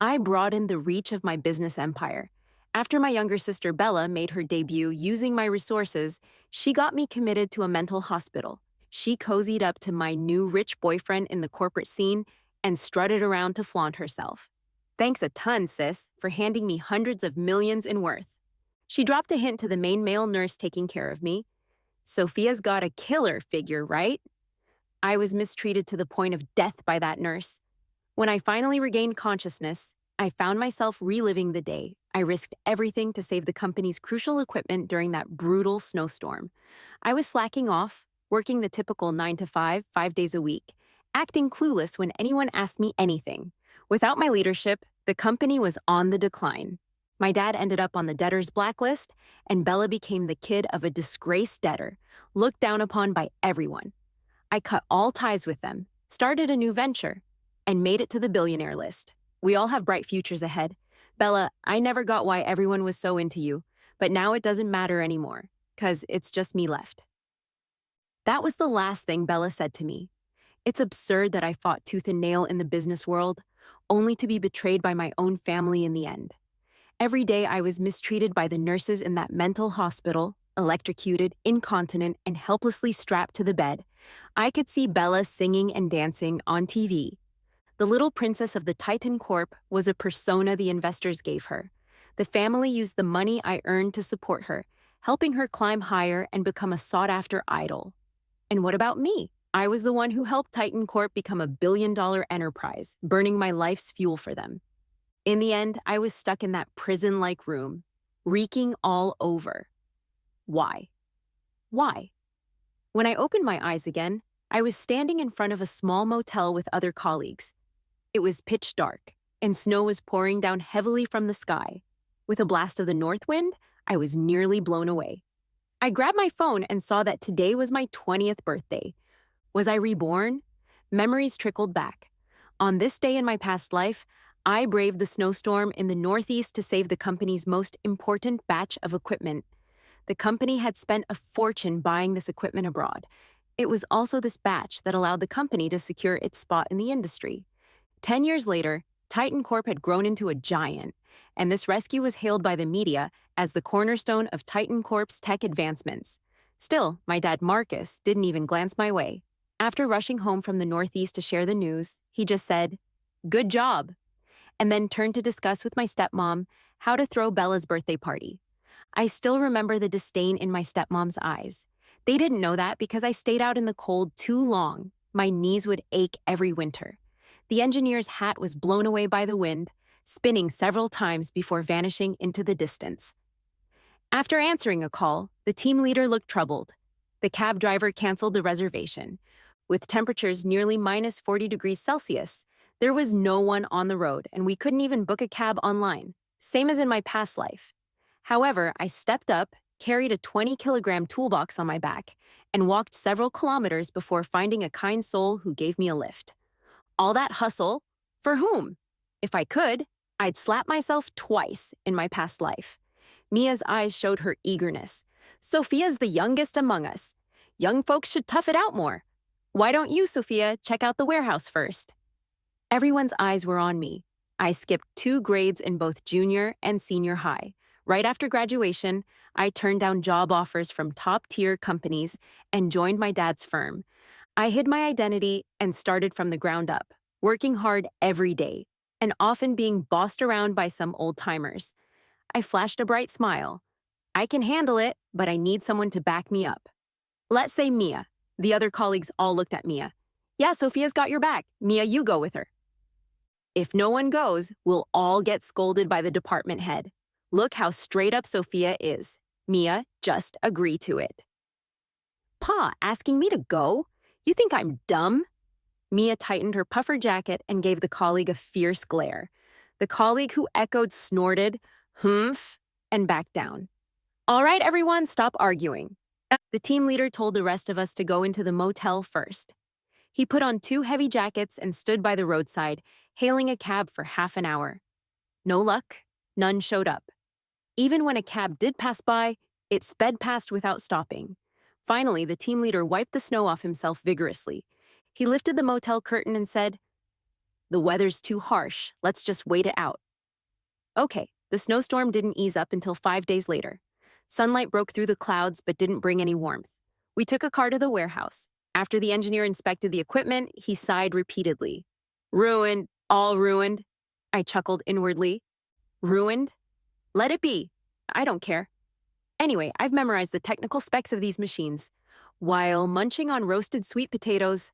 I broadened the reach of my business empire. After my younger sister Bella made her debut using my resources, she got me committed to a mental hospital. She cozied up to my new rich boyfriend in the corporate scene and strutted around to flaunt herself. Thanks a ton, sis, for handing me hundreds of millions in worth. She dropped a hint to the main male nurse taking care of me. Sophia's got a killer figure, right? I was mistreated to the point of death by that nurse. When I finally regained consciousness, I found myself reliving the day. I risked everything to save the company's crucial equipment during that brutal snowstorm. I was slacking off, working the typical 9 to 5, 5 days a week, acting clueless when anyone asked me anything. Without my leadership, the company was on the decline. My dad ended up on the debtor's blacklist, and Bella became the kid of a disgraced debtor, looked down upon by everyone. I cut all ties with them, started a new venture, and made it to the billionaire list. We all have bright futures ahead. Bella, I never got why everyone was so into you, but now it doesn't matter anymore, 'cause it's just me left. That was the last thing Bella said to me. It's absurd that I fought tooth and nail in the business world, only to be betrayed by my own family in the end. Every day I was mistreated by the nurses in that mental hospital, electrocuted, incontinent, and helplessly strapped to the bed. I could see Bella singing and dancing on TV. The little princess of the Titan Corp was a persona the investors gave her. The family used the money I earned to support her, helping her climb higher and become a sought-after idol. And what about me? I was the one who helped Titan Corp become a billion-dollar enterprise, burning my life's fuel for them. In the end, I was stuck in that prison-like room, reeking all over. Why? Why? When I opened my eyes again, I was standing in front of a small motel with other colleagues. It was pitch dark, and snow was pouring down heavily from the sky. With a blast of the north wind, I was nearly blown away. I grabbed my phone and saw that today was my 20th birthday. Was I reborn? Memories trickled back. On this day in my past life, I braved the snowstorm in the Northeast to save the company's most important batch of equipment. The company had spent a fortune buying this equipment abroad. It was also this batch that allowed the company to secure its spot in the industry. 10 years later, Titan Corp had grown into a giant, and this rescue was hailed by the media as the cornerstone of Titan Corp's tech advancements. Still, my dad Marcus didn't even glance my way. After rushing home from the Northeast to share the news, he just said, "Good job," and then turned to discuss with my stepmom how to throw Bella's birthday party. I still remember the disdain in my stepmom's eyes. They didn't know that because I stayed out in the cold too long. My knees would ache every winter. The engineer's hat was blown away by the wind, spinning several times before vanishing into the distance. After answering a call, the team leader looked troubled. The cab driver canceled the reservation. With temperatures nearly minus 40 degrees Celsius, there was no one on the road, and we couldn't even book a cab online, same as in my past life. However, I stepped up, carried a 20-kilogram toolbox on my back, and walked several kilometers before finding a kind soul who gave me a lift. All that hustle, for whom? If I could, I'd slap myself twice in my past life. Mia's eyes showed her eagerness. Sophia's the youngest among us. Young folks should tough it out more. Why don't you, Sophia, check out the warehouse first? Everyone's eyes were on me. I skipped 2 grades in both junior and senior high. Right after graduation, I turned down job offers from top-tier companies and joined my dad's firm. I hid my identity and started from the ground up, working hard every day, and often being bossed around by some old-timers. I flashed a bright smile. I can handle it, but I need someone to back me up. Let's say Mia. The other colleagues all looked at Mia. Yeah, Sophia's got your back. Mia, you go with her. If no one goes, we'll all get scolded by the department head. Look how straight up Sophia is. Mia, just agree to it. Pa, asking me to go? You think I'm dumb? Mia tightened her puffer jacket and gave the colleague a fierce glare. The colleague who echoed snorted, humph, and backed down. All right, everyone, stop arguing. The team leader told the rest of us to go into the motel first. He put on 2 heavy jackets and stood by the roadside, hailing a cab for half an hour. No luck, none showed up. Even when a cab did pass by, it sped past without stopping. Finally, the team leader wiped the snow off himself vigorously. He lifted the motel curtain and said, The weather's too harsh. Let's just wait it out. Okay, the snowstorm didn't ease up until 5 days later. Sunlight broke through the clouds but didn't bring any warmth. We took a car to the warehouse. After the engineer inspected the equipment, he sighed repeatedly. Ruined, all ruined. I chuckled inwardly. Ruined? Let it be. I don't care. Anyway, I've memorized the technical specs of these machines. While munching on roasted sweet potatoes,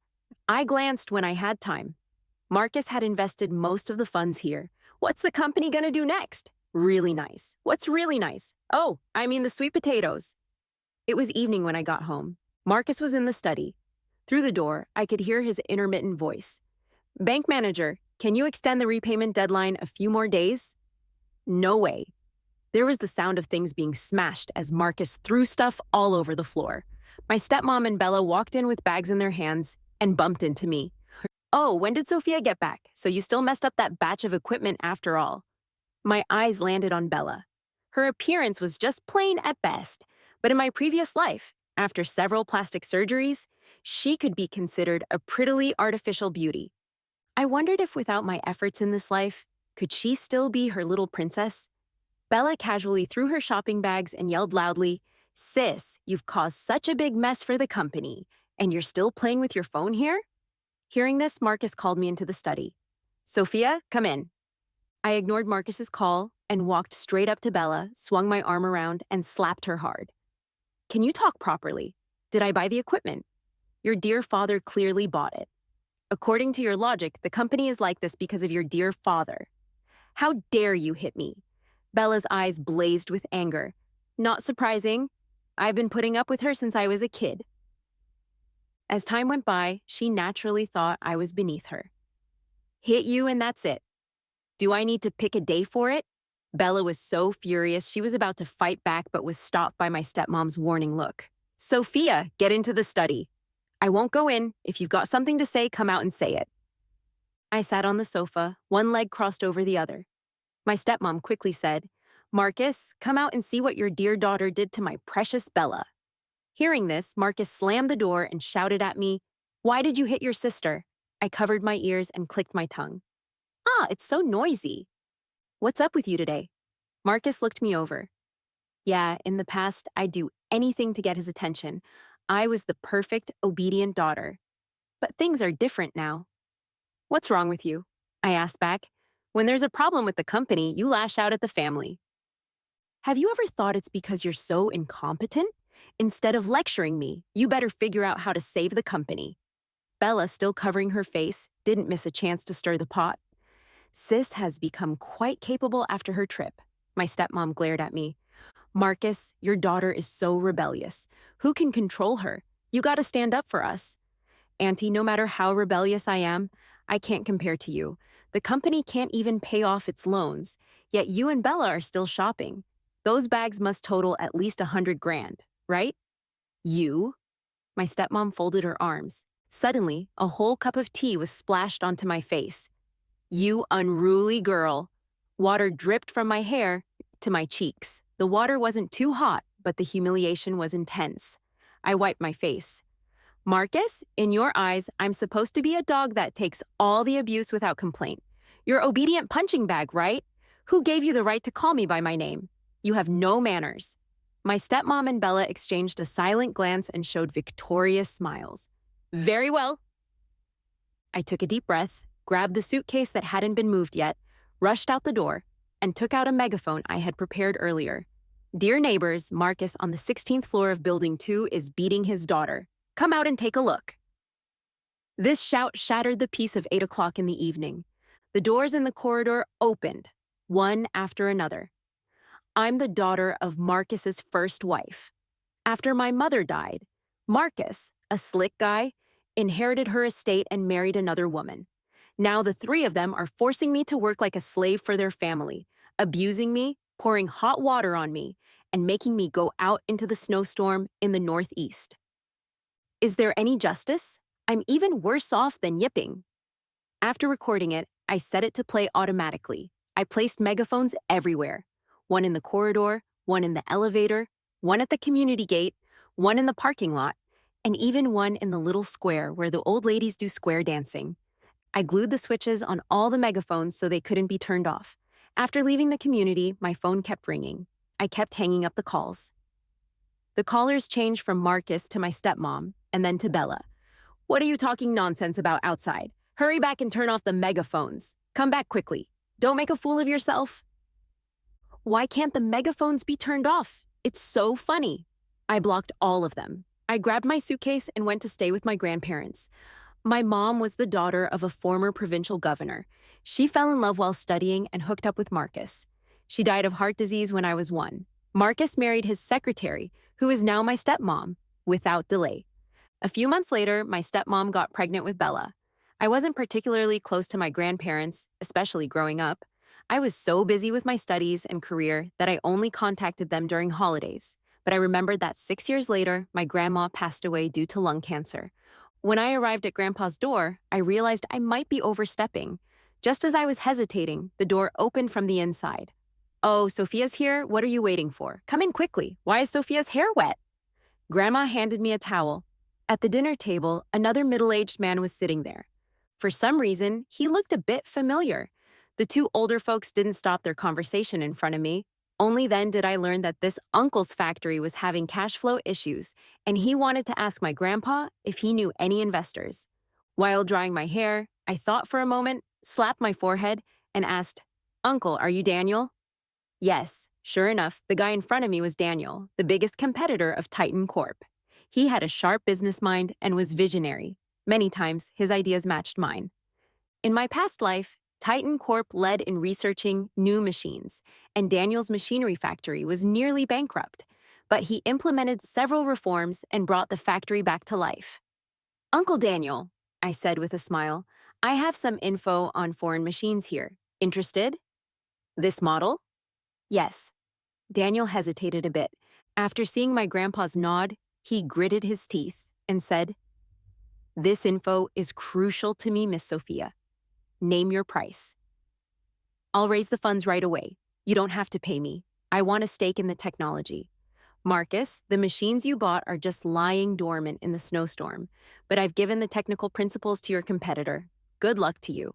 I glanced when I had time. Marcus had invested most of the funds here. What's the company gonna do next? Really nice. What's really nice? Oh, I mean the sweet potatoes. It was evening when I got home. Marcus was in the study. Through the door, I could hear his intermittent voice. Bank manager, can you extend the repayment deadline a few more days? No way. There was the sound of things being smashed as Marcus threw stuff all over the floor. My stepmom and Bella walked in with bags in their hands and bumped into me. Oh, when did Sophia get back? So you still messed up that batch of equipment after all. My eyes landed on Bella. Her appearance was just plain at best, but in my previous life, after several plastic surgeries, she could be considered a prettily artificial beauty. I wondered if without my efforts in this life, could she still be her little princess? Bella casually threw her shopping bags and yelled loudly, Sis, you've caused such a big mess for the company, and you're still playing with your phone here? Hearing this, Marcus called me into the study. Sophia, come in. I ignored Marcus's call and walked straight up to Bella, swung my arm around, and slapped her hard. Can you talk properly? Did I buy the equipment? Your dear father clearly bought it. According to your logic, the company is like this because of your dear father. How dare you hit me? Bella's eyes blazed with anger. Not surprising. I've been putting up with her since I was a kid. As time went by, she naturally thought I was beneath her. Hit you and that's it. Do I need to pick a day for it? Bella was so furious she was about to fight back but was stopped by my stepmom's warning look. Sophia, get into the study. I won't go in. If you've got something to say, come out and say it. I sat on the sofa, one leg crossed over the other. My stepmom quickly said, Marcus, come out and see what your dear daughter did to my precious Bella. Hearing this, Marcus slammed the door and shouted at me, Why did you hit your sister? I covered my ears and clicked my tongue. Ah, it's so noisy. What's up with you today? Marcus looked me over. Yeah, in the past, I'd do anything to get his attention. I was the perfect, obedient daughter. But things are different now. What's wrong with you? I asked back. When there's a problem with the company, you lash out at the family. Have you ever thought it's because you're so incompetent? Instead of lecturing me, you better figure out how to save the company. Bella, still covering her face, didn't miss a chance to stir the pot. Sis has become quite capable after her trip. My stepmom glared at me. Marcus, your daughter is so rebellious. Who can control her? You gotta stand up for us. Auntie, no matter how rebellious I am, I can't compare to you. The company can't even pay off its loans, yet you and Bella are still shopping. Those bags must total at least 100 grand, right? You? My stepmom folded her arms. Suddenly, a whole cup of tea was splashed onto my face. You unruly girl. Water dripped from my hair to my cheeks. The water wasn't too hot, but the humiliation was intense. I wiped my face. Marcus, in your eyes, I'm supposed to be a dog that takes all the abuse without complaint. You're obedient punching bag, right? Who gave you the right to call me by my name? You have no manners. My stepmom and Bella exchanged a silent glance and showed victorious smiles. Very well. I took a deep breath, grabbed the suitcase that hadn't been moved yet, rushed out the door, and took out a megaphone I had prepared earlier. Dear neighbors, Marcus on the 16th floor of Building 2 is beating his daughter. Come out and take a look. This shout shattered the peace of 8 o'clock in the evening. The doors in the corridor opened, one after another. I'm the daughter of Marcus's first wife. After my mother died, Marcus, a slick guy, inherited her estate and married another woman. Now the three of them are forcing me to work like a slave for their family, abusing me, pouring hot water on me, and making me go out into the snowstorm in the Northeast. Is there any justice? I'm even worse off than yipping. After recording it, I set it to play automatically. I placed megaphones everywhere. One in the corridor, one in the elevator, one at the community gate, one in the parking lot, and even one in the little square where the old ladies do square dancing. I glued the switches on all the megaphones so they couldn't be turned off. After leaving the community, my phone kept ringing. I kept hanging up the calls. The callers changed from Marcus to my stepmom, and then to Bella. "What are you talking nonsense about outside? Hurry back and turn off the megaphones. Come back quickly. Don't make a fool of yourself." "Why can't the megaphones be turned off? It's so funny." I blocked all of them. I grabbed my suitcase and went to stay with my grandparents. My mom was the daughter of a former provincial governor. She fell in love while studying and hooked up with Marcus. She died of heart disease when I was 1. Marcus married his secretary, who is now my stepmom, without delay. A few months later, my stepmom got pregnant with Bella. I wasn't particularly close to my grandparents, especially growing up. I was so busy with my studies and career that I only contacted them during holidays. But I remembered that 6 years later, my grandma passed away due to lung cancer. When I arrived at Grandpa's door, I realized I might be overstepping. Just as I was hesitating, the door opened from the inside. "Oh, Sophia's here? What are you waiting for? Come in quickly. Why is Sophia's hair wet?" Grandma handed me a towel. At the dinner table, another middle-aged man was sitting there. For some reason, he looked a bit familiar. The two older folks didn't stop their conversation in front of me. Only then did I learn that this uncle's factory was having cash flow issues, and he wanted to ask my grandpa if he knew any investors. While drying my hair, I thought for a moment, slapped my forehead, and asked, "Uncle, are you Daniel?" Yes, sure enough, the guy in front of me was Daniel, the biggest competitor of Titan Corp. He had a sharp business mind and was visionary. Many times, his ideas matched mine. In my past life, Titan Corp led in researching new machines, and Daniel's machinery factory was nearly bankrupt. But he implemented several reforms and brought the factory back to life. "Uncle Daniel," I said with a smile, "I have some info on foreign machines here. Interested?" "This model?" "Yes." Daniel hesitated a bit. After seeing my grandpa's nod, he gritted his teeth and said, "This info is crucial to me, Miss Sophia. Name your price." "I'll raise the funds right away. You don't have to pay me. I want a stake in the technology. Marcus, the machines you bought are just lying dormant in the snowstorm, but I've given the technical principles to your competitor. Good luck to you."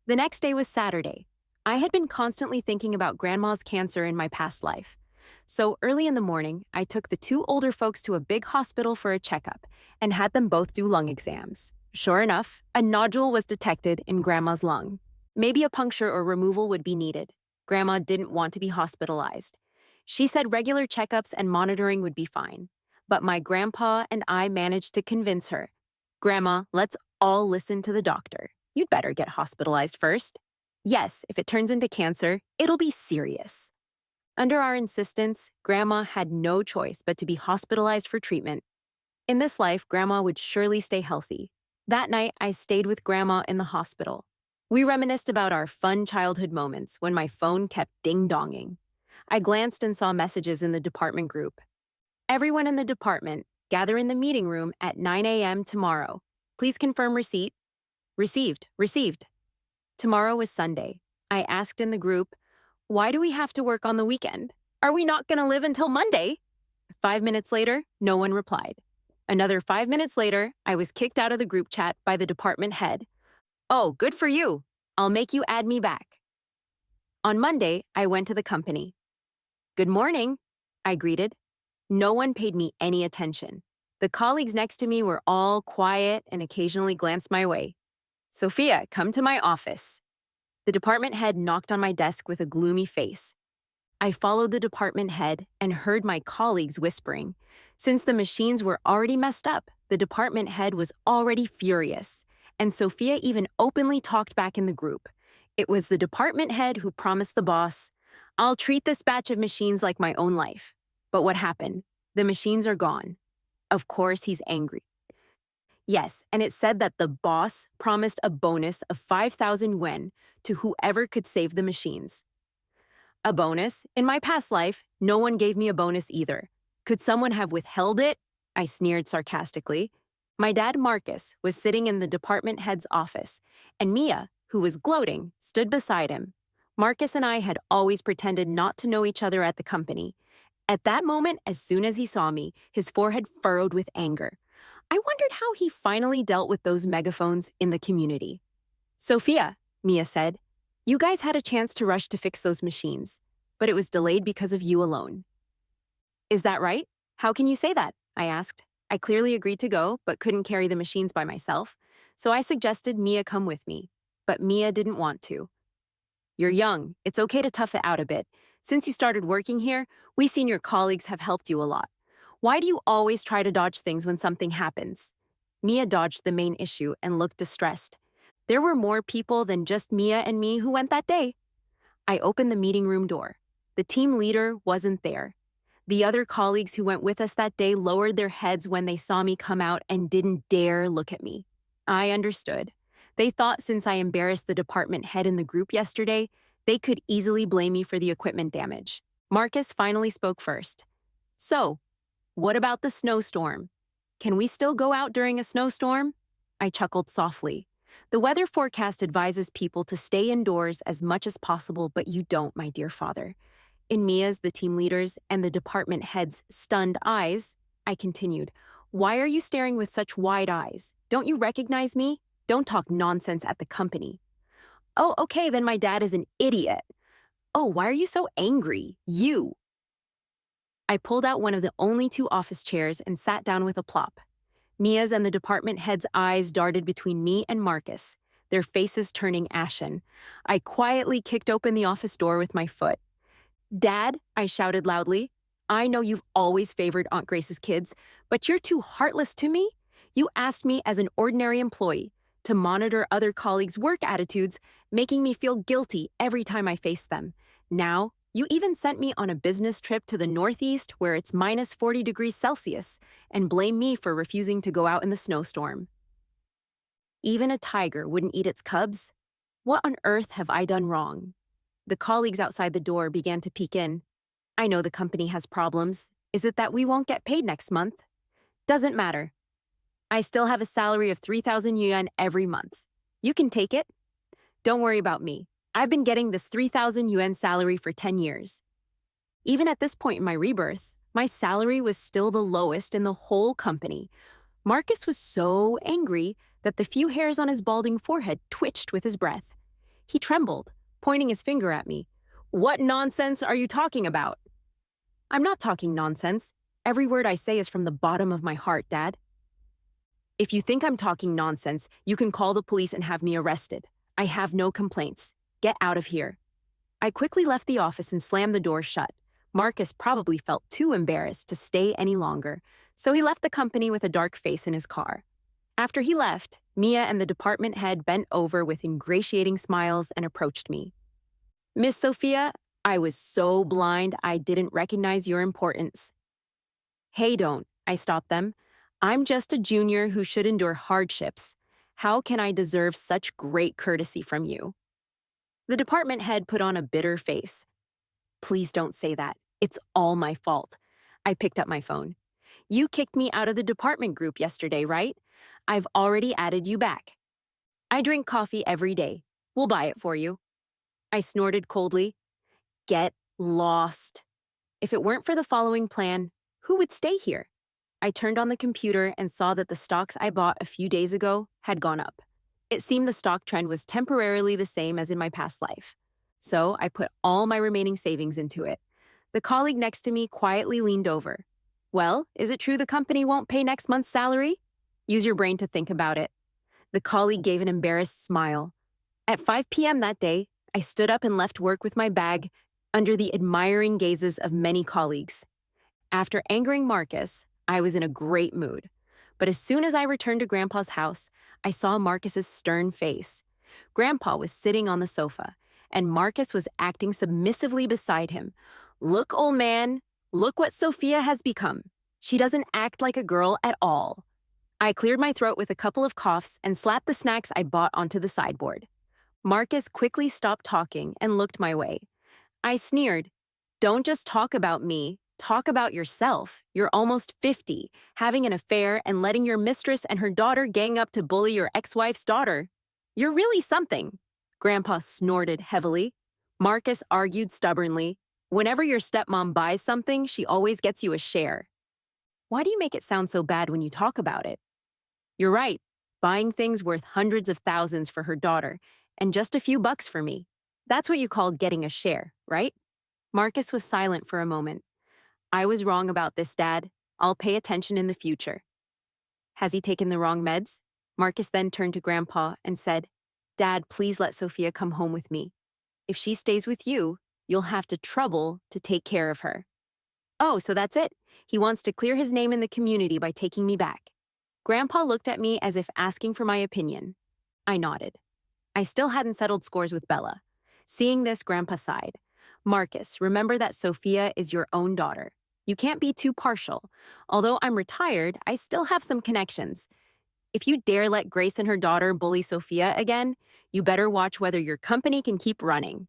The next day was Saturday. I had been constantly thinking about Grandma's cancer in my past life. So early in the morning, I took the two older folks to a big hospital for a checkup and had them both do lung exams. Sure enough, a nodule was detected in Grandma's lung. Maybe a puncture or removal would be needed. Grandma didn't want to be hospitalized. She said regular checkups and monitoring would be fine. But my grandpa and I managed to convince her, "Grandma, let's all listen to the doctor. You'd better get hospitalized first. Yes, if it turns into cancer, it'll be serious." Under our insistence, Grandma had no choice but to be hospitalized for treatment. In this life, Grandma would surely stay healthy. That night, I stayed with Grandma in the hospital. We reminisced about our fun childhood moments when my phone kept ding-donging. I glanced and saw messages in the department group. "Everyone in the department, gather in the meeting room at 9 a.m. tomorrow. Please confirm receipt." Received, received. Tomorrow was Sunday. I asked in the group, "Why do we have to work on the weekend? Are we not going to live until Monday?" 5 minutes later, no one replied. Another 5 minutes later, I was kicked out of the group chat by the department head. "Oh, good for you. I'll make you add me back." On Monday, I went to the company. "Good morning," I greeted. No one paid me any attention. The colleagues next to me were all quiet and occasionally glanced my way. "Sophia, come to my office." The department head knocked on my desk with a gloomy face. I followed the department head and heard my colleagues whispering. Since the machines were already messed up, the department head was already furious, and Sophia even openly talked back in the group. It was the department head who promised the boss, "I'll treat this batch of machines like my own life." But what happened? The machines are gone. Of course he's angry. Yes, and it said that the boss promised a bonus of 5,000 yuan to whoever could save the machines. A bonus? In my past life, no one gave me a bonus either. Could someone have withheld it? I sneered sarcastically. My dad, Marcus, was sitting in the department head's office, and Mia, who was gloating, stood beside him. Marcus and I had always pretended not to know each other at the company. At that moment, as soon as he saw me, his forehead furrowed with anger. I wondered how he finally dealt with those megaphones in the community. Sophia, Mia said, you guys had a chance to rush to fix those machines, but it was delayed because of you alone. Is that right? How can you say that? I asked. I clearly agreed to go, but couldn't carry the machines by myself, so I suggested Mia come with me. But Mia didn't want to. You're young. It's okay to tough it out a bit. Since you started working here, we senior colleagues have helped you a lot. Why do you always try to dodge things when something happens? Mia dodged the main issue and looked distressed. There were more people than just Mia and me who went that day. I opened the meeting room door. The team leader wasn't there. The other colleagues who went with us that day lowered their heads when they saw me come out and didn't dare look at me. I understood. They thought since I embarrassed the department head in the group yesterday, they could easily blame me for the equipment damage. Marcus finally spoke first. So, what about the snowstorm? Can we still go out during a snowstorm? I chuckled softly. The weather forecast advises people to stay indoors as much as possible, but you don't, my dear father. In Mia's, the team leaders, and the department head's stunned eyes, I continued, why are you staring with such wide eyes? Don't you recognize me? Don't talk nonsense at the company. Oh, okay, then my dad is an idiot. Oh, why are you so angry? You. I pulled out one of the only two office chairs and sat down with a plop. Mia's and the department head's eyes darted between me and Marcus, their faces turning ashen. I quietly kicked open the office door with my foot. Dad, I shouted loudly, I know you've always favored Aunt Grace's kids, but you're too heartless to me. You asked me as an ordinary employee to monitor other colleagues' work attitudes, making me feel guilty every time I faced them. Now, you even sent me on a business trip to the Northeast where it's minus 40 degrees Celsius and blame me for refusing to go out in the snowstorm. Even a tiger wouldn't eat its cubs? What on earth have I done wrong? The colleagues outside the door began to peek in. I know the company has problems. Is it that we won't get paid next month? Doesn't matter. I still have a salary of 3,000 yuan every month. You can take it. Don't worry about me. I've been getting this 3,000 yuan salary for 10 years. Even at this point in my rebirth, my salary was still the lowest in the whole company. Marcus was so angry that the few hairs on his balding forehead twitched with his breath. He trembled, pointing his finger at me. What nonsense are you talking about? I'm not talking nonsense. Every word I say is from the bottom of my heart, Dad. If you think I'm talking nonsense, you can call the police and have me arrested. I have no complaints. Get out of here. I quickly left the office and slammed the door shut. Marcus probably felt too embarrassed to stay any longer, so he left the company with a dark face in his car. After he left, Mia and the department head bent over with ingratiating smiles and approached me. Miss Sophia, I was so blind I didn't recognize your importance. Hey, don't, I stopped them. I'm just a junior who should endure hardships. How can I deserve such great courtesy from you? The department head put on a bitter face. Please don't say that. It's all my fault. I picked up my phone. You kicked me out of the department group yesterday, right? I've already added you back. I drink coffee every day. We'll buy it for you. I snorted coldly. Get lost. If it weren't for the following plan, who would stay here? I turned on the computer and saw that the stocks I bought a few days ago had gone up. It seemed the stock trend was temporarily the same as in my past life. So I put all my remaining savings into it. The colleague next to me quietly leaned over. Well, is it true the company won't pay next month's salary? Use your brain to think about it. The colleague gave an embarrassed smile. At 5 p.m. that day, I stood up and left work with my bag under the admiring gazes of many colleagues. After angering Marcus, I was in a great mood. But as soon as I returned to Grandpa's house, I saw Marcus's stern face. Grandpa was sitting on the sofa, and Marcus was acting submissively beside him. Look, old man, look what Sophia has become. She doesn't act like a girl at all. I cleared my throat with a couple of coughs and slapped the snacks I bought onto the sideboard. Marcus quickly stopped talking and looked my way. I sneered. Don't just talk about me. Talk about yourself. You're almost 50, having an affair and letting your mistress and her daughter gang up to bully your ex-wife's daughter. You're really something. Grandpa snorted heavily. Marcus argued stubbornly. Whenever your stepmom buys something, she always gets you a share. Why do you make it sound so bad when you talk about it? You're right. buying things worth hundreds of thousands for her daughter, and just a few bucks for me. That's what you call getting a share, right? Marcus was silent for a moment. I was wrong about this, Dad. I'll pay attention in the future. Has he taken the wrong meds? Marcus then turned to Grandpa and said, Dad, please let Sophia come home with me. If she stays with you, you'll have to trouble to take care of her. Oh, so that's it. He wants to clear his name in the community by taking me back. Grandpa looked at me as if asking for my opinion. I nodded. I still hadn't settled scores with Bella. Seeing this, Grandpa sighed. Marcus, remember that Sophia is your own daughter. You can't be too partial. Although I'm retired, I still have some connections. If you dare let Grace and her daughter bully Sophia again, you better watch whether your company can keep running.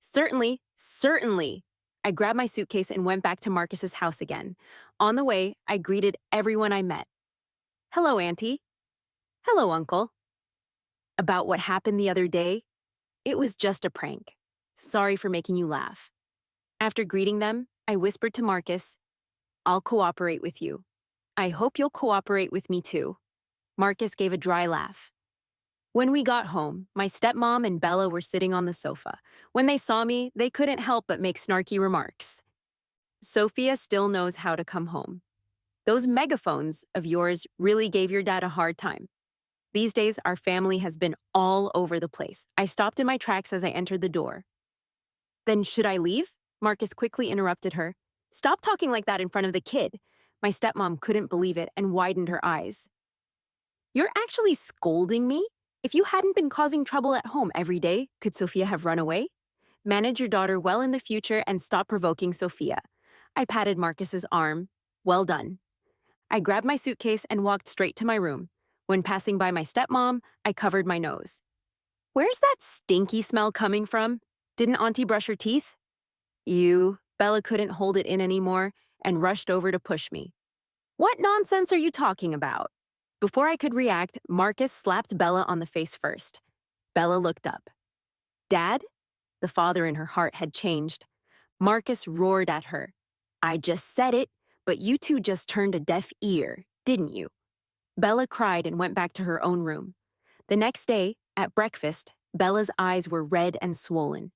Certainly, certainly. I grabbed my suitcase and went back to Marcus's house again. On the way, I greeted everyone I met. Hello, Auntie. Hello, Uncle. About what happened the other day? It was just a prank. Sorry for making you laugh. After greeting them, I whispered to Marcus, I'll cooperate with you. I hope you'll cooperate with me too. Marcus gave a dry laugh. When we got home, my stepmom and Bella were sitting on the sofa. When they saw me, they couldn't help but make snarky remarks. Sophia still knows how to come home. Those megaphones of yours really gave your dad a hard time. These days, our family has been all over the place. I stopped in my tracks as I entered the door. Then should I leave? Marcus quickly interrupted her. Stop talking like that in front of the kid. My stepmom couldn't believe it and widened her eyes. You're actually scolding me? If you hadn't been causing trouble at home every day, could Sophia have run away? Manage your daughter well in the future and stop provoking Sophia. I patted Marcus's arm. Well done. I grabbed my suitcase and walked straight to my room. When passing by my stepmom, I covered my nose. Where's that stinky smell coming from? Didn't Auntie brush her teeth? Ew. Bella couldn't hold it in anymore and rushed over to push me. What nonsense are you talking about? Before I could react, Marcus slapped Bella on the face first. Bella looked up. Dad? The father in her heart had changed. Marcus roared at her. I just said it, but you two just turned a deaf ear, didn't you? Bella cried and went back to her own room. The next day, at breakfast, Bella's eyes were red and swollen.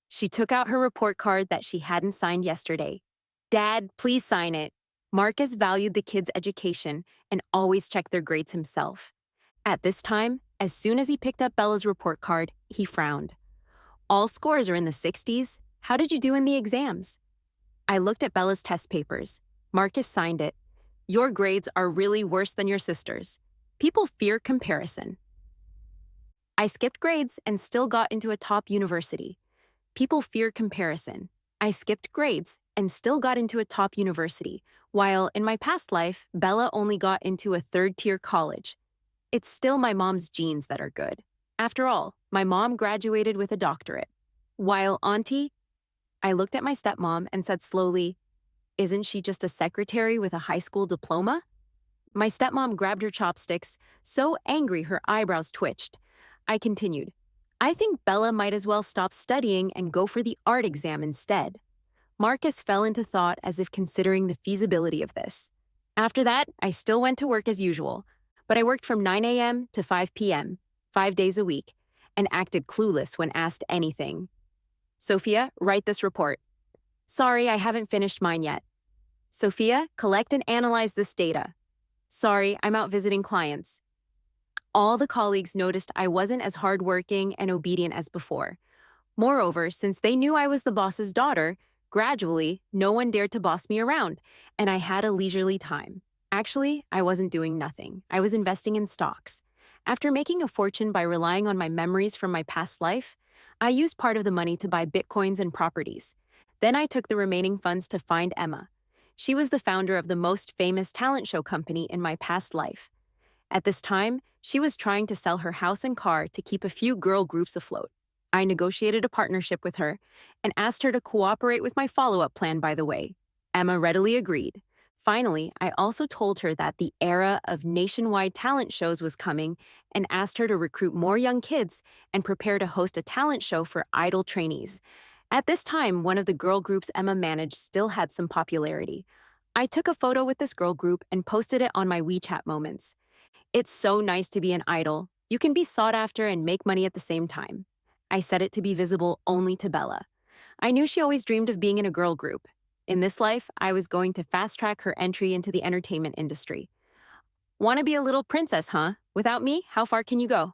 She took out her report card that she hadn't signed yesterday. Dad, please sign it. Marcus valued the kids' education and always checked their grades himself. At this time, as soon as he picked up Bella's report card, he frowned. All scores are in the 60s. How did you do in the exams? I looked at Bella's test papers. Marcus signed it. Your grades are really worse than your sister's. People fear comparison. I skipped grades and still got into a top university. People fear comparison. I skipped grades and still got into a top university, while in my past life, Bella only got into a third-tier college. It's still my mom's genes that are good. After all, my mom graduated with a doctorate. While Auntie, I looked at my stepmom and said slowly, isn't she just a secretary with a high school diploma? My stepmom grabbed her chopsticks, so angry her eyebrows twitched. I continued, I think Bella might as well stop studying and go for the art exam instead. Marcus fell into thought as if considering the feasibility of this. After that, I still went to work as usual, but I worked from 9 a.m. to 5 p.m., 5 days a week, and acted clueless when asked anything. Sophia, write this report. Sorry, I haven't finished mine yet. Sophia, collect and analyze this data. Sorry, I'm out visiting clients. All the colleagues noticed I wasn't as hardworking and obedient as before. Moreover, since they knew I was the boss's daughter, gradually, no one dared to boss me around, and I had a leisurely time. Actually, I wasn't doing nothing. I was investing in stocks. After making a fortune by relying on my memories from my past life, I used part of the money to buy bitcoins and properties. Then I took the remaining funds to find Emma. She was the founder of the most famous talent show company in my past life. At this time, she was trying to sell her house and car to keep a few girl groups afloat. I negotiated a partnership with her and asked her to cooperate with my follow-up plan, by the way. Emma readily agreed. Finally, I also told her that the era of nationwide talent shows was coming and asked her to recruit more young kids and prepare to host a talent show for idol trainees. At this time, one of the girl groups Emma managed still had some popularity. I took a photo with this girl group and posted it on my WeChat moments. It's so nice to be an idol. You can be sought after and make money at the same time. I said it to be visible only to Bella. I knew she always dreamed of being in a girl group. In this life, I was going to fast track her entry into the entertainment industry. Want to be a little princess, huh? Without me, how far can you go?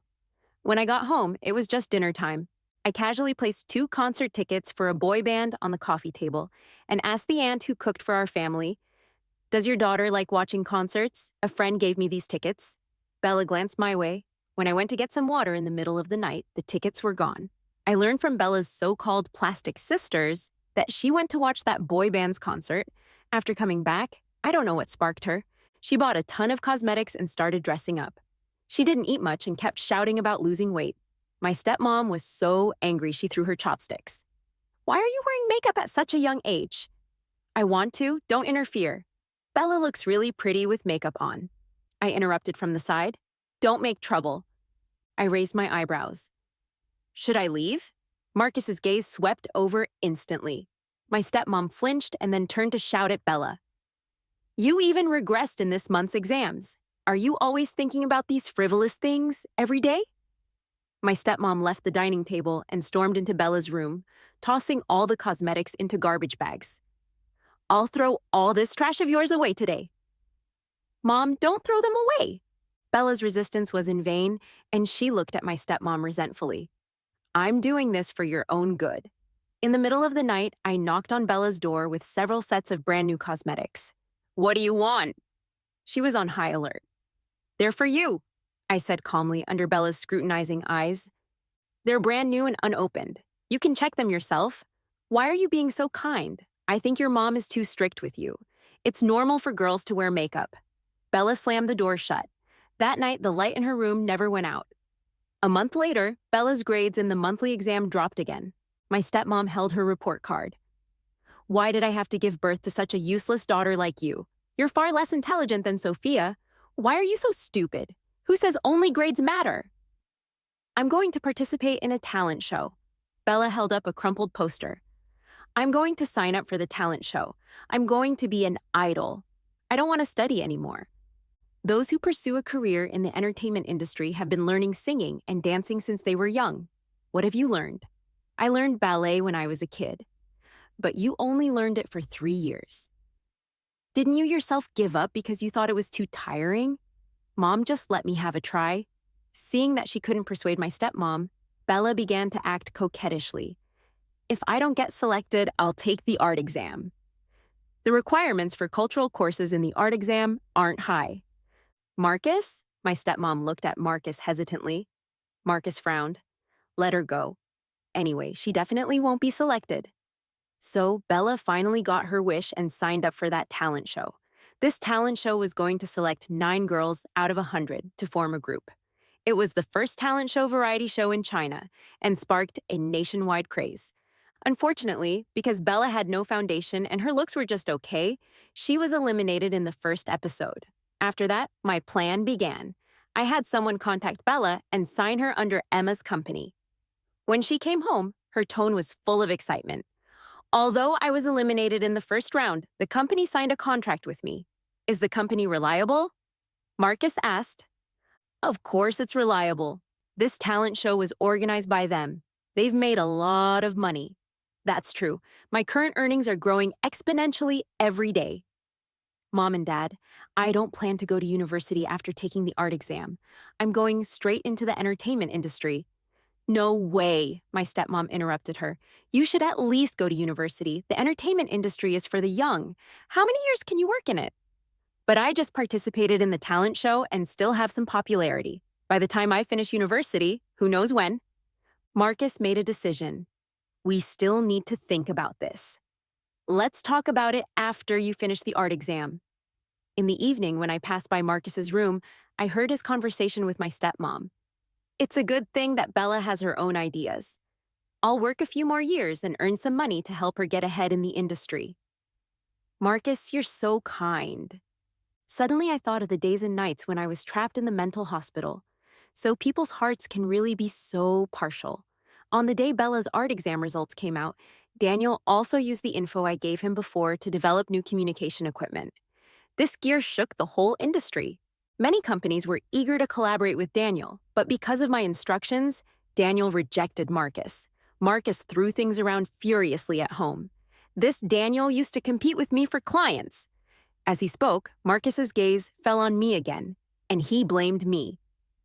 When I got home, it was just dinner time. I casually placed 2 concert tickets for a boy band on the coffee table and asked the aunt who cooked for our family, "Does your daughter like watching concerts? A friend gave me these tickets." Bella glanced my way. When I went to get some water in the middle of the night, the tickets were gone. I learned from Bella's so-called plastic sisters that she went to watch that boy band's concert. After coming back, I don't know what sparked her. She bought a ton of cosmetics and started dressing up. She didn't eat much and kept shouting about losing weight. My stepmom was so angry she threw her chopsticks. "Why are you wearing makeup at such a young age?" "I want to, don't interfere. Bella looks really pretty with makeup on." I interrupted from the side. "Don't make trouble." I raised my eyebrows. "Should I leave?" Marcus's gaze swept over instantly. My stepmom flinched and then turned to shout at Bella. "You even regressed in this month's exams. Are you always thinking about these frivolous things every day?" My stepmom left the dining table and stormed into Bella's room, tossing all the cosmetics into garbage bags. "I'll throw all this trash of yours away today." "Mom, don't throw them away." Bella's resistance was in vain, and she looked at my stepmom resentfully. "I'm doing this for your own good." In the middle of the night, I knocked on Bella's door with several sets of brand new cosmetics. "What do you want?" She was on high alert. "They're for you," I said calmly under Bella's scrutinizing eyes. "They're brand new and unopened. You can check them yourself. Why are you being so kind? I think your mom is too strict with you. It's normal for girls to wear makeup." Bella slammed the door shut. That night, the light in her room never went out. A month later, Bella's grades in the monthly exam dropped again. My stepmom held her report card. "Why did I have to give birth to such a useless daughter like you? You're far less intelligent than Sophia. Why are you so stupid? Who says only grades matter?" "I'm going to participate in a talent show." Bella held up a crumpled poster. "I'm going to sign up for the talent show. I'm going to be an idol. I don't want to study anymore." Those who pursue a career in the entertainment industry have been learning singing and dancing since they were young. What have you learned? I learned ballet when I was a kid, but you only learned it for 3 years. Didn't you yourself give up because you thought it was too tiring? Mom just let me have a try. Seeing that she couldn't persuade my stepmom, Bella began to act coquettishly. "If I don't get selected, I'll take the art exam." The requirements for cultural courses in the art exam aren't high. "Marcus?" My stepmom looked at Marcus hesitantly. Marcus frowned. "Let her go. Anyway, she definitely won't be selected." So Bella finally got her wish and signed up for that talent show. This talent show was going to select 9 girls out of 100 to form a group. It was the first talent show variety show in China and sparked a nationwide craze. Unfortunately, because Bella had no foundation and her looks were just okay, she was eliminated in the first episode. After that, my plan began. I had someone contact Bella and sign her under Emma's company. When she came home, her tone was full of excitement. "Although I was eliminated in the first round, the company signed a contract with me." "Is the company reliable?" Marcus asked. "Of course it's reliable. This talent show was organized by them. They've made a lot of money." "That's true. My current earnings are growing exponentially every day." "Mom and Dad, I don't plan to go to university after taking the art exam. I'm going straight into the entertainment industry." "No way," my stepmom interrupted her. "You should at least go to university. The entertainment industry is for the young. How many years can you work in it?" "But I just participated in the talent show and still have some popularity. By the time I finish university, who knows when?" Marcus made a decision. "We still need to think about this. Let's talk about it after you finish the art exam." In the evening, when I passed by Marcus's room, I heard his conversation with my stepmom. "It's a good thing that Bella has her own ideas. I'll work a few more years and earn some money to help her get ahead in the industry." "Marcus, you're so kind." Suddenly, I thought of the days and nights when I was trapped in the mental hospital. So people's hearts can really be so partial. On the day Bella's art exam results came out, Daniel also used the info I gave him before to develop new communication equipment. This gear shook the whole industry. Many companies were eager to collaborate with Daniel, but because of my instructions, Daniel rejected Marcus. Marcus threw things around furiously at home. This Daniel used to compete with me for clients. As he spoke, Marcus's gaze fell on me again, and he blamed me.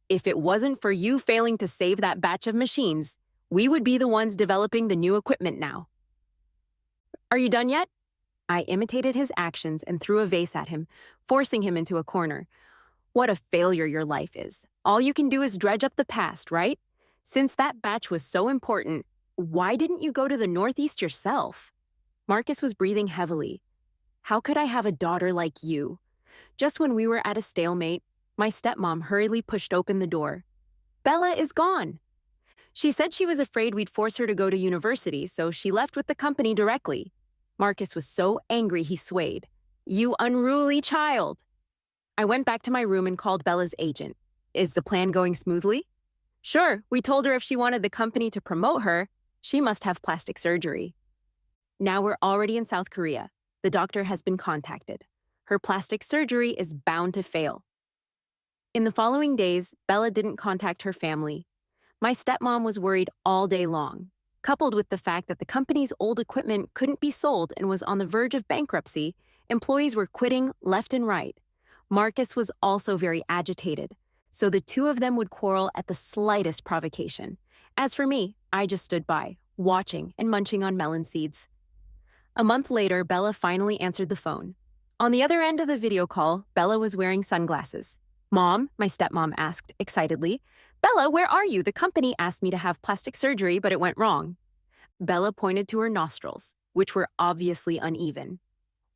If it wasn't for you failing to save that batch of machines, we would be the ones developing the new equipment now. Are you done yet? I imitated his actions and threw a vase at him, forcing him into a corner. What a failure your life is. All you can do is dredge up the past, right? Since that batch was so important, why didn't you go to the Northeast yourself? Marcus was breathing heavily. How could I have a daughter like you? Just when we were at a stalemate, my stepmom hurriedly pushed open the door. Bella is gone. She said she was afraid we'd force her to go to university, so she left with the company directly. Marcus was so angry he swayed. You unruly child! I went back to my room and called Bella's agent. Is the plan going smoothly? Sure, we told her if she wanted the company to promote her, she must have plastic surgery. Now we're already in South Korea. The doctor has been contacted. Her plastic surgery is bound to fail. In the following days, Bella didn't contact her family. My stepmom was worried all day long. Coupled with the fact that the company's old equipment couldn't be sold and was on the verge of bankruptcy, employees were quitting left and right. Marcus was also very agitated, so the two of them would quarrel at the slightest provocation. As for me, I just stood by, watching and munching on melon seeds. A month later, Bella finally answered the phone. On the other end of the video call, Bella was wearing sunglasses. Mom, my stepmom asked excitedly, Bella, where are you? The company asked me to have plastic surgery, but it went wrong. Bella pointed to her nostrils, which were obviously uneven.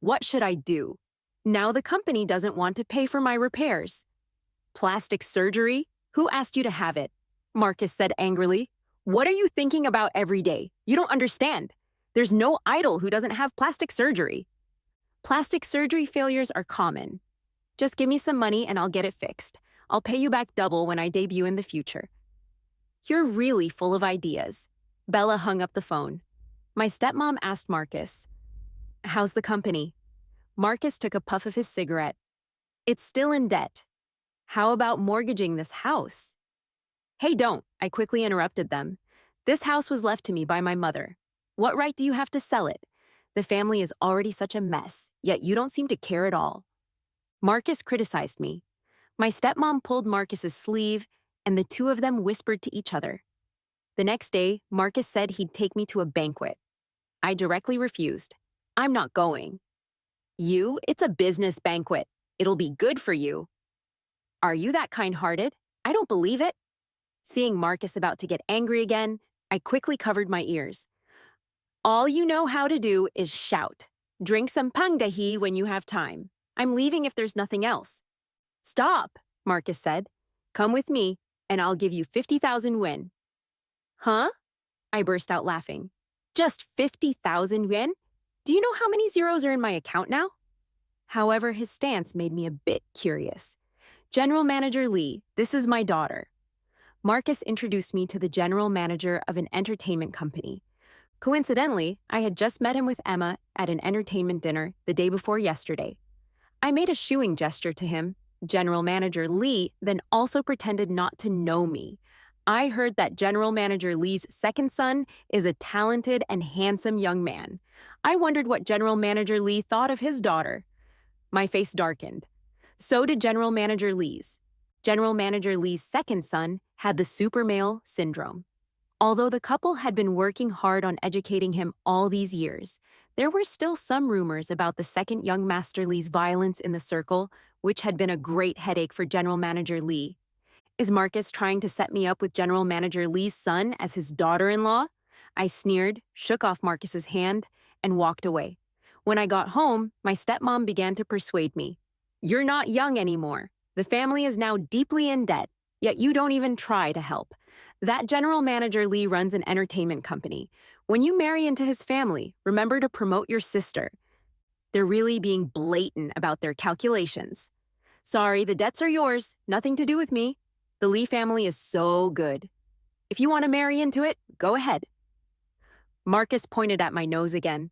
What should I do? Now the company doesn't want to pay for my repairs. Plastic surgery? Who asked you to have it? Marcus said angrily. What are you thinking about every day? You don't understand. There's no idol who doesn't have plastic surgery. Plastic surgery failures are common. Just give me some money and I'll get it fixed. I'll pay you back double when I debut in the future. You're really full of ideas. Bella hung up the phone. My stepmom asked Marcus, how's the company? Marcus took a puff of his cigarette. It's still in debt. How about mortgaging this house? Hey, don't, I quickly interrupted them. This house was left to me by my mother. What right do you have to sell it? The family is already such a mess, yet you don't seem to care at all. Marcus criticized me. My stepmom pulled Marcus's sleeve, and the two of them whispered to each other. The next day, Marcus said he'd take me to a banquet. I directly refused. I'm not going. You? It's a business banquet. It'll be good for you. Are you that kind-hearted? I don't believe it. Seeing Marcus about to get angry again, I quickly covered my ears. All you know how to do is shout. Drink some pangdahi when you have time. I'm leaving if there's nothing else. Stop, Marcus said. Come with me, and I'll give you 50,000 won. Huh? I burst out laughing. Just 50,000 won? Do you know how many zeros are in my account now? However, his stance made me a bit curious. General Manager Lee, this is my daughter. Marcus introduced me to the general manager of an entertainment company. Coincidentally, I had just met him with Emma at an entertainment dinner the day before yesterday. I made a shooing gesture to him. General Manager Lee then also pretended not to know me. I heard that General Manager Lee's second son is a talented and handsome young man. I wondered what General Manager Lee thought of his daughter. My face darkened. So did General Manager Lee's. General Manager Lee's second son had the super male syndrome. Although the couple had been working hard on educating him all these years, there were still some rumors about the second young Master Lee's violence in the circle, which had been a great headache for General Manager Lee. Is Marcus trying to set me up with General Manager Lee's son as his daughter-in-law? I sneered, shook off Marcus's hand, and walked away. When I got home, my stepmom began to persuade me. You're not young anymore. The family is now deeply in debt, yet you don't even try to help. That General Manager Lee runs an entertainment company. When you marry into his family, remember to promote your sister. They're really being blatant about their calculations. Sorry, the debts are yours, nothing to do with me. The Lee family is so good. If you want to marry into it, go ahead. Marcus pointed at my nose again.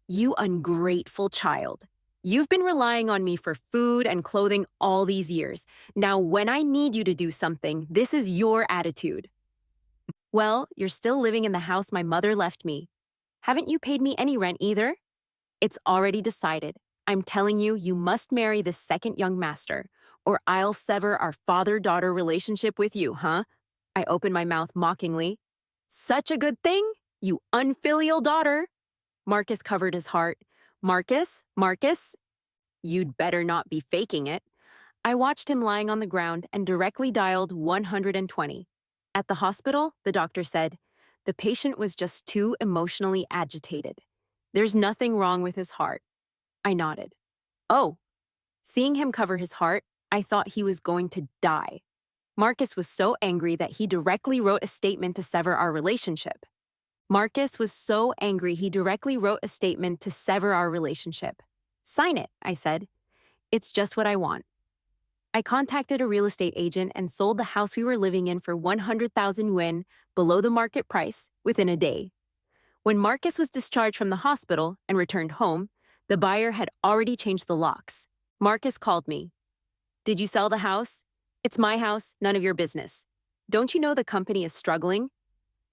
You ungrateful child. You've been relying on me for food and clothing all these years. Now, when I need you to do something, this is your attitude. Well, you're still living in the house my mother left me. Haven't you paid me any rent either? It's already decided. I'm telling you, you must marry this second young master, or I'll sever our father-daughter relationship with you, huh? I opened my mouth mockingly. Such a good thing, you unfilial daughter. Marcus covered his heart. Marcus, you'd better not be faking it. I watched him lying on the ground and directly dialed 120. At the hospital, the doctor said, the patient was just too emotionally agitated. There's nothing wrong with his heart. I nodded. Oh, seeing him cover his heart, I thought he was going to die. Marcus was so angry that he directly wrote a statement to sever our relationship. Sign it, I said. It's just what I want. I contacted a real estate agent and sold the house we were living in for 100,000 yuan, below the market price, within a day. When Marcus was discharged from the hospital and returned home, the buyer had already changed the locks. Marcus called me. Did you sell the house? It's my house, none of your business. Don't you know the company is struggling?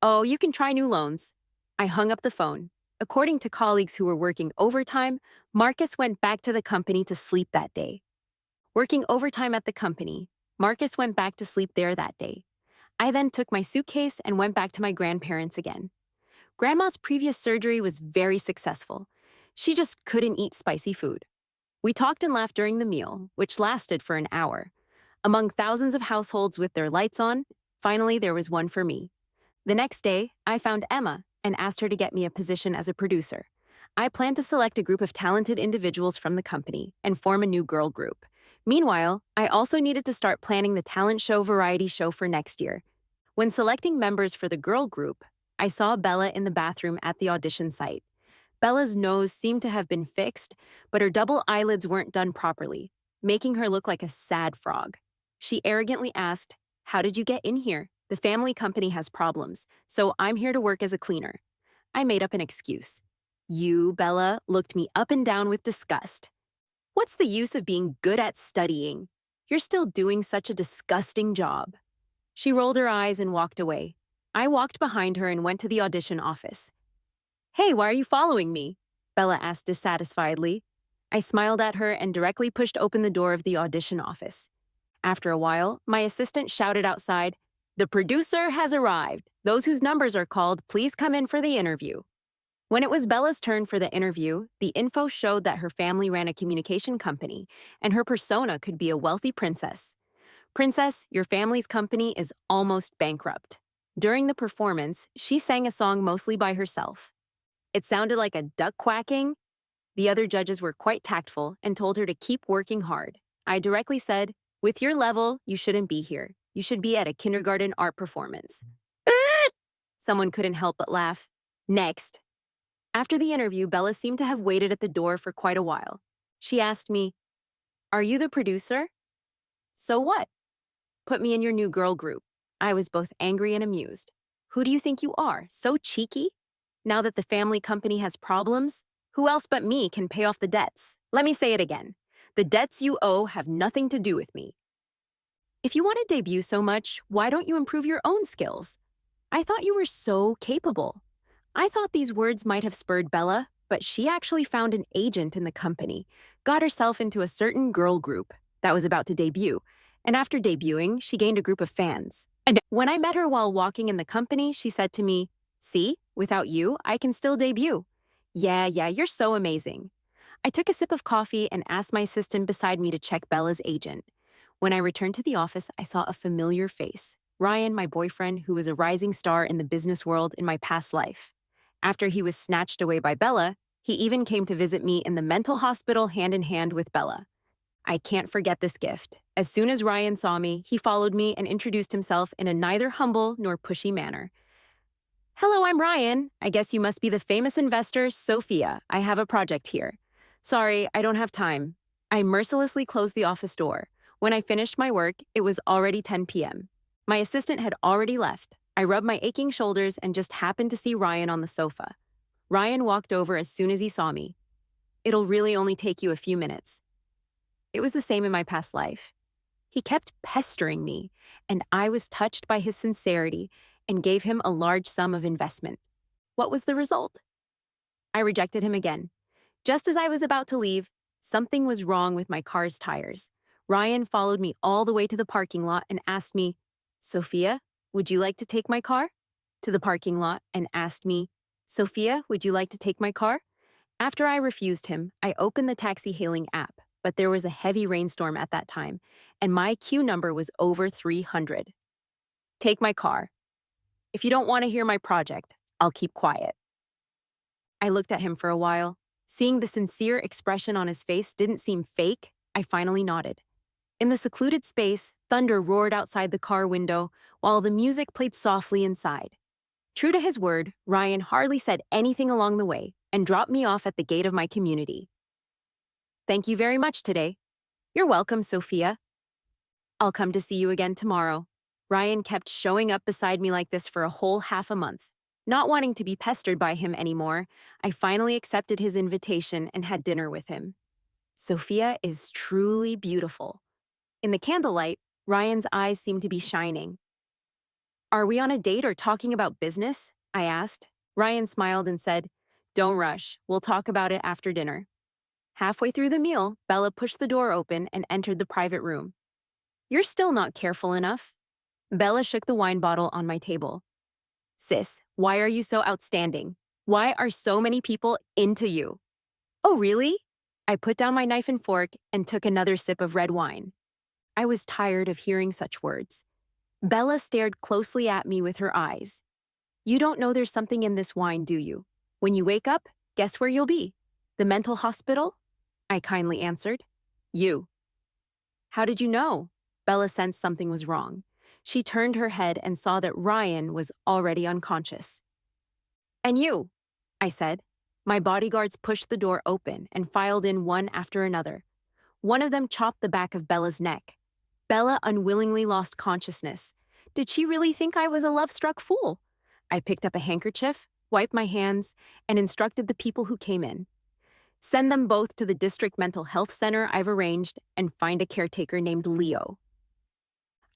Oh, you can try new loans. I hung up the phone. According to colleagues who were working overtime, Marcus went back to the company to sleep that day. Working overtime at the company, Marcus went back to sleep there that day. I then took my suitcase and went back to my grandparents again. Grandma's previous surgery was very successful. She just couldn't eat spicy food. We talked and laughed during the meal, which lasted for an hour. Among thousands of households with their lights on, finally there was one for me. The next day, I found Emma and asked her to get me a position as a producer. I planned to select a group of talented individuals from the company and form a new girl group. Meanwhile, I also needed to start planning the talent show variety show for next year. When selecting members for the girl group, I saw Bella in the bathroom at the audition site. Bella's nose seemed to have been fixed, but her double eyelids weren't done properly, making her look like a sad frog. She arrogantly asked, "How did you get in here? The family company has problems, so I'm here to work as a cleaner." I made up an excuse. You, Bella, looked me up and down with disgust. What's the use of being good at studying? You're still doing such a disgusting job. She rolled her eyes and walked away. I walked behind her and went to the audition office. Hey, why are you following me? Bella asked dissatisfiedly. I smiled at her and directly pushed open the door of the audition office. After a while, my assistant shouted outside, "The producer has arrived. Those whose numbers are called, please come in for the interview." When it was Bella's turn for the interview, the info showed that her family ran a communication company, and her persona could be a wealthy princess. Princess, your family's company is almost bankrupt. During the performance, she sang a song mostly by herself. It sounded like a duck quacking. The other judges were quite tactful and told her to keep working hard. I directly said, "With your level, you shouldn't be here. You should be at a kindergarten art performance." Someone couldn't help but laugh. Next. After the interview, Bella seemed to have waited at the door for quite a while. She asked me, "Are you the producer?" "So what?" "Put me in your new girl group." I was both angry and amused. Who do you think you are? So cheeky? Now that the family company has problems, who else but me can pay off the debts? Let me say it again. The debts you owe have nothing to do with me. If you want to debut so much, why don't you improve your own skills? I thought you were so capable. I thought these words might have spurred Bella, but she actually found an agent in the company, got herself into a certain girl group that was about to debut, and after debuting, she gained a group of fans. And when I met her while walking in the company, she said to me, "See, without you, I can still debut." Yeah, you're so amazing. I took a sip of coffee and asked my assistant beside me to check Bella's agent. When I returned to the office, I saw a familiar face. Ryan, my boyfriend, who was a rising star in the business world in my past life. After he was snatched away by Bella, he even came to visit me in the mental hospital hand in hand with Bella. I can't forget this gift. As soon as Ryan saw me, he followed me and introduced himself in a neither humble nor pushy manner. "Hello, I'm Ryan. I guess you must be the famous investor, Sophia. I have a project here." "Sorry, I don't have time." I mercilessly closed the office door. When I finished my work, it was already 10 p.m. My assistant had already left. I rubbed my aching shoulders and just happened to see Ryan on the sofa. Ryan walked over as soon as he saw me. It'll really only take you a few minutes. It was the same in my past life. He kept pestering me, and I was touched by his sincerity and gave him a large sum of investment. What was the result? I rejected him again. Just as I was about to leave, something was wrong with my car's tires. Ryan followed me all the way to the parking lot and asked me, Sophia, would you like to take my car? To the parking lot and asked me, Sophia, would you like to take my car? After I refused him, I opened the taxi hailing app, but there was a heavy rainstorm at that time, and my queue number was over 300. Take my car. If you don't want to hear my project, I'll keep quiet. I looked at him for a while. Seeing the sincere expression on his face didn't seem fake, I finally nodded. In the secluded space, thunder roared outside the car window, while the music played softly inside. True to his word, Ryan hardly said anything along the way and dropped me off at the gate of my community. Thank you very much today. You're welcome, Sophia. I'll come to see you again tomorrow. Ryan kept showing up beside me like this for a whole half a month. Not wanting to be pestered by him anymore, I finally accepted his invitation and had dinner with him. Sophia is truly beautiful. In the candlelight, Ryan's eyes seemed to be shining. Are we on a date or talking about business? I asked. Ryan smiled and said, Don't rush. We'll talk about it after dinner. Halfway through the meal, Bella pushed the door open and entered the private room. You're still not careful enough. Bella shook the wine bottle on my table. Sis, why are you so outstanding? Why are so many people into you? Oh, really? I put down my knife and fork and took another sip of red wine. I was tired of hearing such words. Bella stared closely at me with her eyes. You don't know there's something in this wine, do you? When you wake up, guess where you'll be? The mental hospital? I kindly answered. You. How did you know? Bella sensed something was wrong. She turned her head and saw that Ryan was already unconscious. And you, I said. My bodyguards pushed the door open and filed in one after another. One of them chopped the back of Bella's neck. Bella unwillingly lost consciousness. Did she really think I was a love-struck fool? I picked up a handkerchief, wiped my hands, and instructed the people who came in. Send them both to the district mental health center I've arranged and find a caretaker named Leo.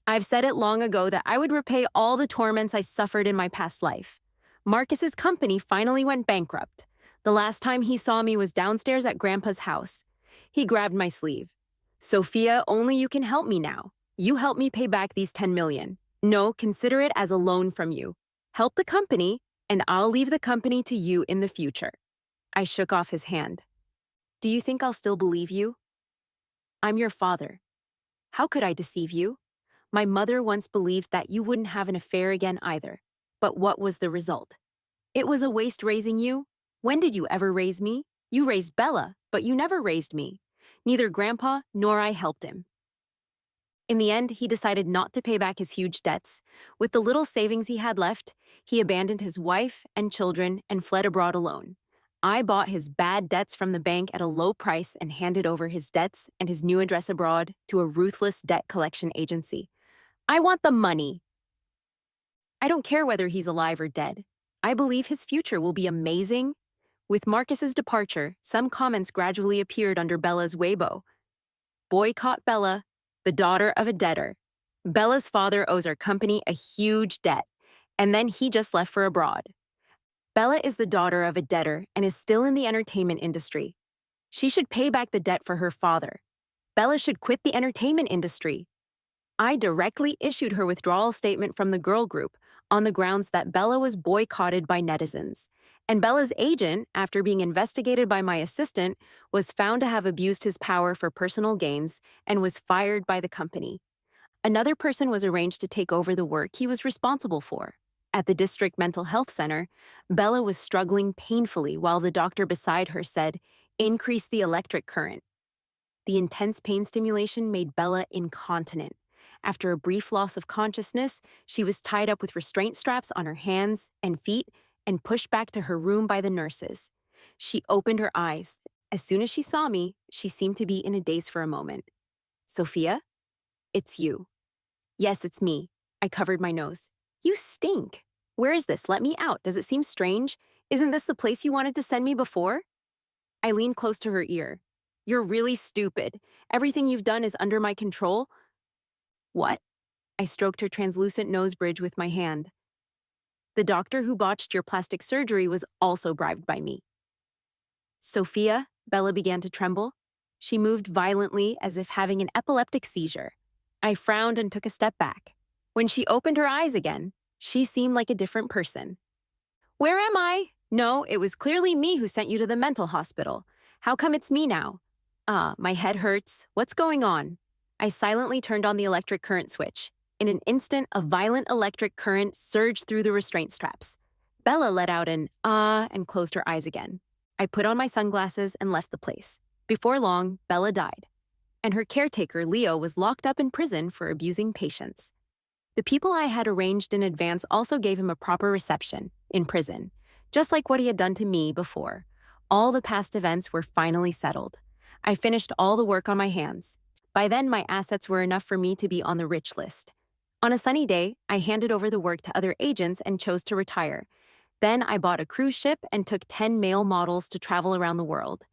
I've said it long ago that I would repay all the torments I suffered in my past life. Marcus's company finally went bankrupt. The last time he saw me was downstairs at Grandpa's house. He grabbed my sleeve. Sophia, only you can help me now. You help me pay back these 10 million. No, consider it as a loan from you. Help the company, and I'll leave the company to you in the future. I shook off his hand. Do you think I'll still believe you? I'm your father. How could I deceive you? My mother once believed that you wouldn't have an affair again either. But what was the result? It was a waste raising you. When did you ever raise me? You raised Bella, but you never raised me. Neither Grandpa nor I helped him. In the end, he decided not to pay back his huge debts. With the little savings he had left, he abandoned his wife and children and fled abroad alone. I bought his bad debts from the bank at a low price and handed over his debts and his new address abroad to a ruthless debt collection agency. I want the money. I don't care whether he's alive or dead. I believe his future will be amazing. With Marcus's departure, some comments gradually appeared under Bella's Weibo. Boycott Bella, the daughter of a debtor. Bella's father owes our company a huge debt, and then he just left for abroad. Bella is the daughter of a debtor and is still in the entertainment industry. She should pay back the debt for her father. Bella should quit the entertainment industry. I directly issued her withdrawal statement from the girl group on the grounds that Bella was boycotted by netizens. And Bella's agent, after being investigated by my assistant, was found to have abused his power for personal gains and was fired by the company. Another person was arranged to take over the work he was responsible for. At the district mental health center, Bella was struggling painfully while the doctor beside her said, "Increase the electric current." The intense pain stimulation made Bella incontinent. After a brief loss of consciousness, she was tied up with restraint straps on her hands and feet and pushed back to her room by the nurses. She opened her eyes. As soon as she saw me, she seemed to be in a daze for a moment. Sophia? It's you. Yes, it's me. I covered my nose. You stink. Where is this? Let me out. Does it seem strange? Isn't this the place you wanted to send me before? I leaned close to her ear. You're really stupid. Everything you've done is under my control. What? I stroked her translucent nose bridge with my hand. The doctor who botched your plastic surgery was also bribed by me. Sophia, Bella began to tremble. She moved violently as if having an epileptic seizure. I frowned and took a step back. When she opened her eyes again, she seemed like a different person. Where am I? No, it was clearly me who sent you to the mental hospital. How come it's me now? My head hurts. What's going on? I silently turned on the electric current switch. In an instant, a violent electric current surged through the restraint straps. Bella let out an and closed her eyes again. I put on my sunglasses and left the place. Before long, Bella died, and her caretaker, Leo, was locked up in prison for abusing patients. The people I had arranged in advance also gave him a proper reception in prison, just like what he had done to me before. All the past events were finally settled. I finished all the work on my hands. By then, my assets were enough for me to be on the rich list. On a sunny day, I handed over the work to other agents and chose to retire. Then I bought a cruise ship and took 10 male models to travel around the world.